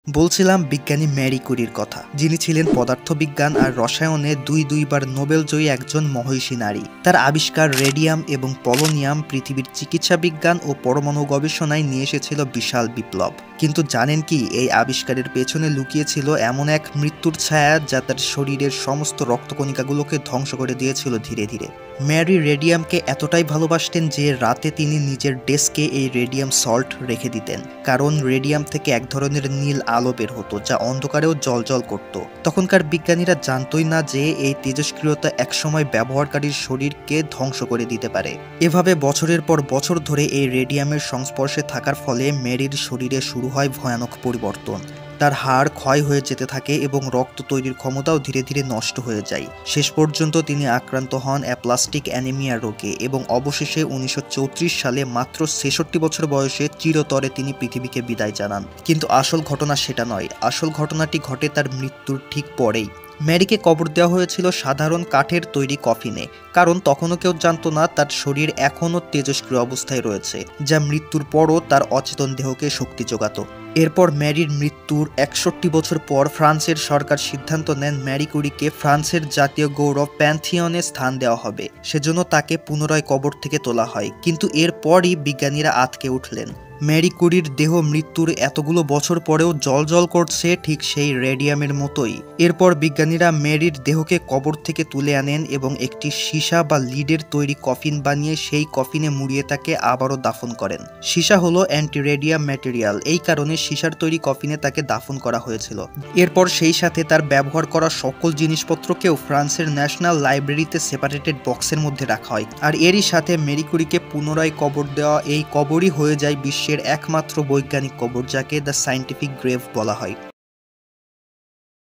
বলছিলাম বিজ্ঞানী ম্যারি কুরির কথা, যিনি ছিলেন পদার্থবিজ্ঞান আর রসায়নে দুইবার নোবেল জয়ী একজন মহিষী নারী। তার আবিষ্কার রেডিয়াম এবং পলোনিয়াম পৃথিবীর চিকিৎসা বিজ্ঞান ও পরমাণু গবেষণায় নিয়ে এসেছিল বিশাল বিপ্লব। কিন্তু জানেন কি, এই আবিষ্কারের পেছনে লুকিয়েছিল এমন এক মৃত্যুর ছায়া যা তার শরীরের সমস্ত রক্তকণিকাগুলোকে ধ্বংস করে দিয়েছিল ধীরে ধীরে। ম্যারি রেডিয়ামকে এতটাই ভালোবাসতেন যে রাতে তিনি নিজের ডেস্কে এই রেডিয়াম সল্ট রেখে দিতেন, কারণ রেডিয়াম থেকে এক ধরনের নীল আলো বের হতো যা অন্ধকারেও জ্বলজ্বল করত। তখনকার বিজ্ঞানীরা জানতই না যে এই তেজস্ক্রিয়তা একসময় ব্যবহারকারীর শরীরকে ধ্বংস করে দিতে পারে। এভাবে বছরের পর বছর ধরে এই রেডিয়ামের সংস্পর্শে থাকার ফলে ম্যারির শরীরে শুরু হয় ভয়ানক পরিবর্তন। তার হাড় ক্ষয় হয়ে যেতে থাকে এবং রক্ত তৈরির ক্ষমতাও ধীরে ধীরে নষ্ট হয়ে যায়। শেষ পর্যন্ত তিনি আক্রান্ত হন অ্যাপ্লাস্টিক অ্যানিমিয়া রোগে এবং অবশেষে 1934 সালে মাত্র 66 বছর বয়সে চিরতরে তিনি পৃথিবীকে বিদায় জানান। কিন্তু আসল ঘটনা সেটা নয়, আসল ঘটনাটি ঘটে তার মৃত্যুর ঠিক পরেই। ম্যারিকে কবর দেওয়া হয়েছিল সাধারণ কাঠের তৈরি কফিনে, কারণ তখনও কেউ জানত না তার শরীর এখনও তেজস্ক্রিয় অবস্থায় রয়েছে, যা মৃত্যুর পরও তার অচেতন দেহকে শক্তি যোগাত। এরপর ম্যারির মৃত্যুর 61 বছর পর ফ্রান্সের সরকার সিদ্ধান্ত নেন ম্যারি কুরিকে ফ্রান্সের জাতীয় গৌরব প্যান্থিয়নে স্থান দেওয়া হবে। সেজন্য তাকে পুনরায় কবর থেকে তোলা হয়, কিন্তু এরপরই বিজ্ঞানীরা আঁতকে উঠলেন। ম্যারি কুরির দেহ মৃত্যুর এতগুলো বছর পরেও জ্বলজ্বল করছে, ঠিক সেই রেডিয়ামের মতোই। এরপর বিজ্ঞানীরা ম্যারির দেহকে কবর থেকে তুলে আনেন এবং একটি সীসা বা লিডের তৈরি কফিন বানিয়ে সেই কফিনে মুড়িয়ে তাকে আবারও দাফন করেন। সীসা হলো অ্যান্টি রেডিয়াম ম্যাটেরিয়াল, এই কারণে সীসার তৈরি কফিনে তাকে দাফন করা হয়েছিল। এরপর সেই সাথে তার ব্যবহার করা সকল জিনিসপত্রকেও ফ্রান্সের ন্যাশনাল লাইব্রেরিতে সেপারেটেড বক্সের মধ্যে রাখা হয়। আর এরই সাথে ম্যারি কুরিকে পুনরায় কবর দেওয়া এই কবরই হয়ে যায় বিশ্বের একমাত্র বৈজ্ঞানিক কবর, যাকে দ্য সায়েন্টিফিক গ্রেভ বলা হয়।